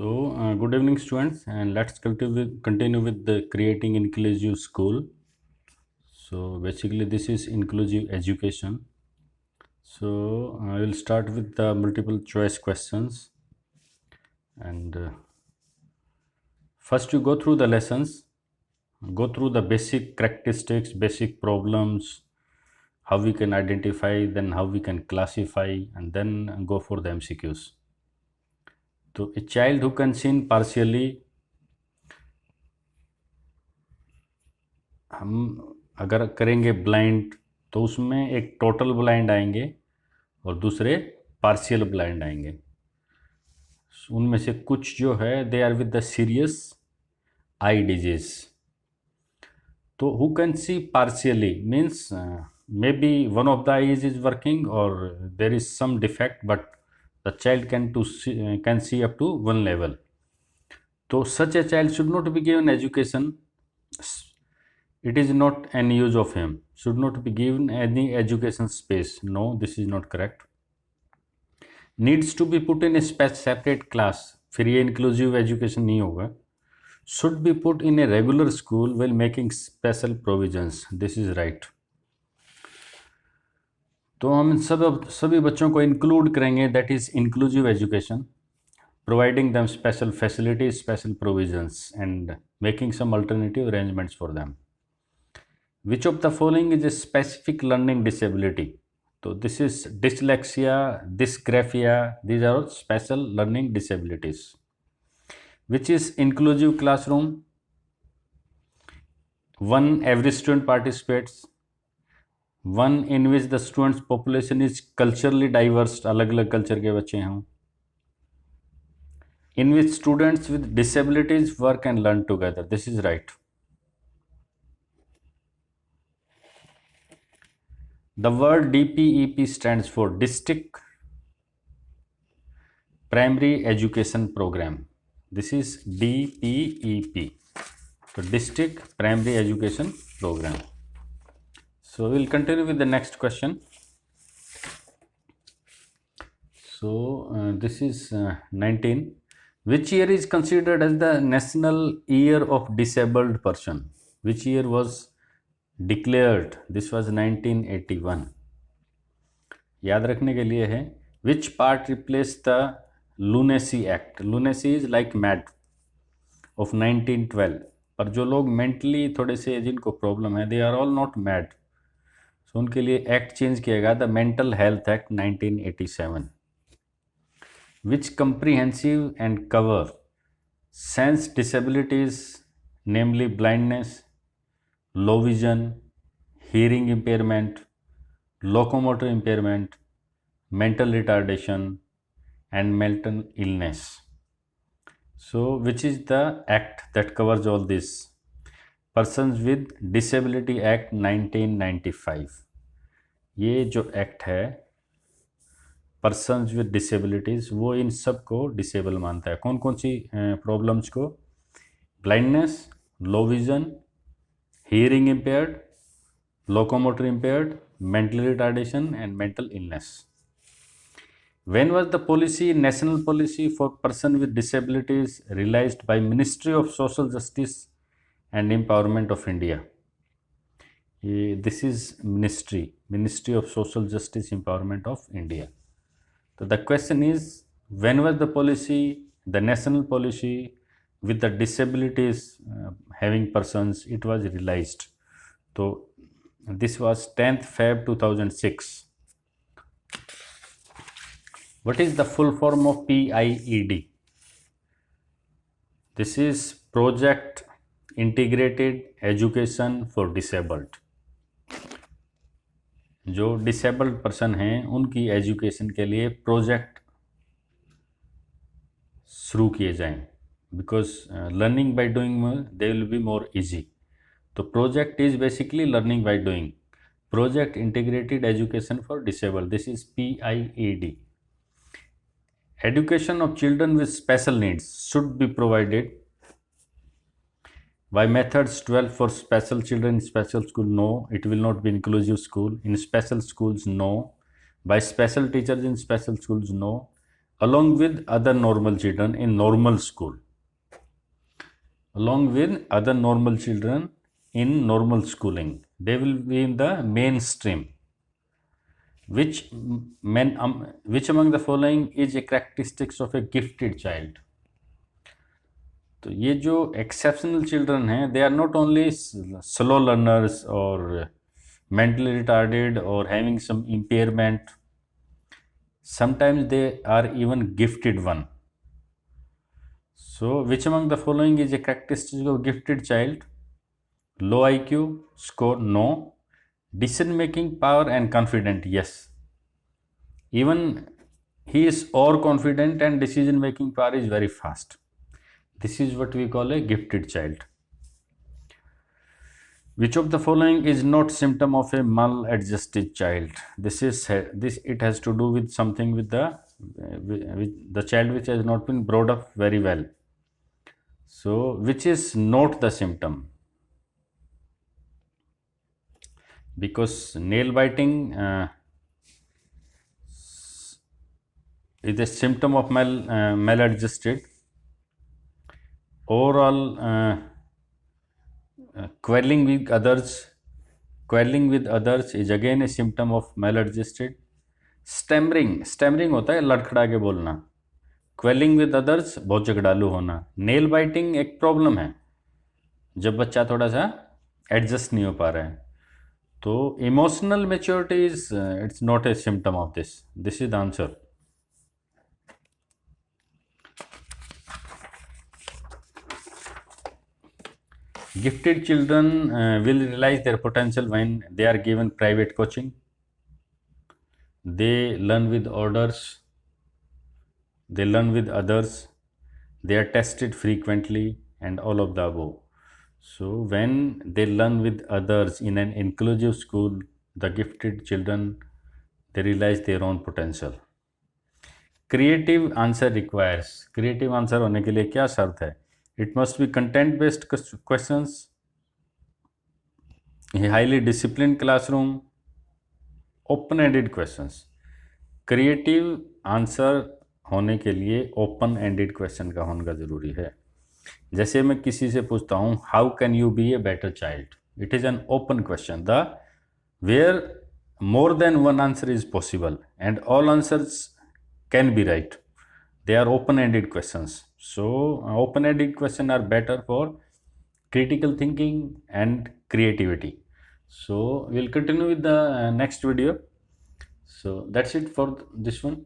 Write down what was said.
Good evening, students, and let's continue with the creating inclusive school. So, basically, this is inclusive education. I will start with the multiple choice questions. And first, you go through the lessons, go through the basic characteristics, basic problems, how we can identify, then how we can classify, and then go for the MCQs. So, a child who can see partially, हम अगर करेंगे blind तो उसमें एक total blind आएंगे और दूसरे partial blind आएंगे. उनमें से कुछ जो है they are with the serious eye disease. तो who can see partially means maybe one of the eyes is working और there is some defect but the child can see up to one level. तो such a child should not be given education. It is not any use of him, should not be given any education space. No, this is not correct. Needs to be put in a separate class. फिर ये inclusive education नहीं होगा. Should be put in a regular school while making special provisions. This is right. तो हम सभी बच्चों को include करेंगे. That is inclusive education, providing them special facilities, special provisions, and making some alternative arrangements for them. Which of the following is a specific learning disability? So this is dyslexia, dysgraphia. These are all special learning disabilities. Which is inclusive classroom? One every student participates. One in which the students population is culturally diverse. अलग अलग culture के बच्चे हों. In which students with disabilities work and learn together. This is right. The word DPEP stands for District Primary Education Program. This is DPEP. So District Primary Education Program. So we'll continue with the next question. So this is 19. Which year is considered as the National Year of Disabled Person? Which year was declared? This was 1981. याद रखने के लिए है which part replaced the Lunacy Act. Lunacy is like mad of 1912. पर जो लोग mentally थोड़े से जिनको प्रॉब्लम है they are all not mad. So उनके लिए एक्ट चेंज किया गया the Mental Health Act 1987. Which comprehensive and cover sense disabilities, namely blindness, low vision, hearing impairment, locomotor impairment, mental retardation, and mental illness. So which is the act that covers all this? Persons with Disability Act 1995. ये जो act है persons with disabilities वो इन सब को disable मानता है. कौन कौन सी प्रॉब्लम्स को? Blindness, low vision, hearing impaired, locomotor impaired, mental retardation, and mental illness. When was the policy, national policy for person with disabilities realized by Ministry of Social Justice and Empowerment of India? This is Ministry of Social Justice Empowerment of India. So the question is, when was the policy, the national policy with the disabilities having persons, it was realized? So this was 10th Feb 2006. What is the full form of PIED? This is Project Integrated Education for Disabled. जो disabled person हैं उनकी education के लिए project शुरू किए जाएं. Because learning by doing they will be more easy. So project is basically learning by doing. Project Integrated Education for Disabled. This is PIED. Education of children with special needs should be provided by methods 12 for special children in special school. No, it will not be inclusive school. In special schools, no. By special teachers in special schools, no. along with other normal children in normal school. Along with other normal children in normal schooling. They will be in the mainstream. Which among the following is a characteristics of a gifted child? तो ये जो exceptional children हैं, they are not only slow learners or mentally retarded or having some impairment. Sometimes they are even gifted one. So, which among the following is a characteristic of gifted child? Low IQ, score no. Decision making power and confident, yes. Even he is overconfident and decision making power is very fast. This is what we call a gifted child. Which of the following is not symptom of a maladjusted child? This it has to do with something with the child which has not been brought up very well. So, which is not the symptom? Because nail biting is a symptom of maladjusted. Overall, quarreling with others is again a symptom of maladjusted. Stammering होता है लड़खड़ा के बोलना. Quarreling with others बहुत झगड़ालू होना. Nail biting एक problem है जब बच्चा थोड़ा सा एडजस्ट नहीं हो पा रहा है. तो emotional maturity is it's not a symptom of this is the answer. Gifted children will realize their potential when they are given private coaching. They learn with orders. They learn with others. They are tested frequently and all of the above. So when they learn with others in an inclusive school, the gifted children, they realize their own potential. Creative answer requires. Creative answer होने के लिए क्या शर्त है? It must be content based questions, a highly disciplined classroom, open ended questions. Creative answer होने के लिए open ended question का होना ज़रूरी है. जैसे मैं किसी से पूछता हूँ how can you be a better child? It is an open question, where more than one answer is possible and all answers can be right. They are open-ended questions. So open-ended questions are better for critical thinking and creativity. So we'll continue with the next video. So that's it for this one.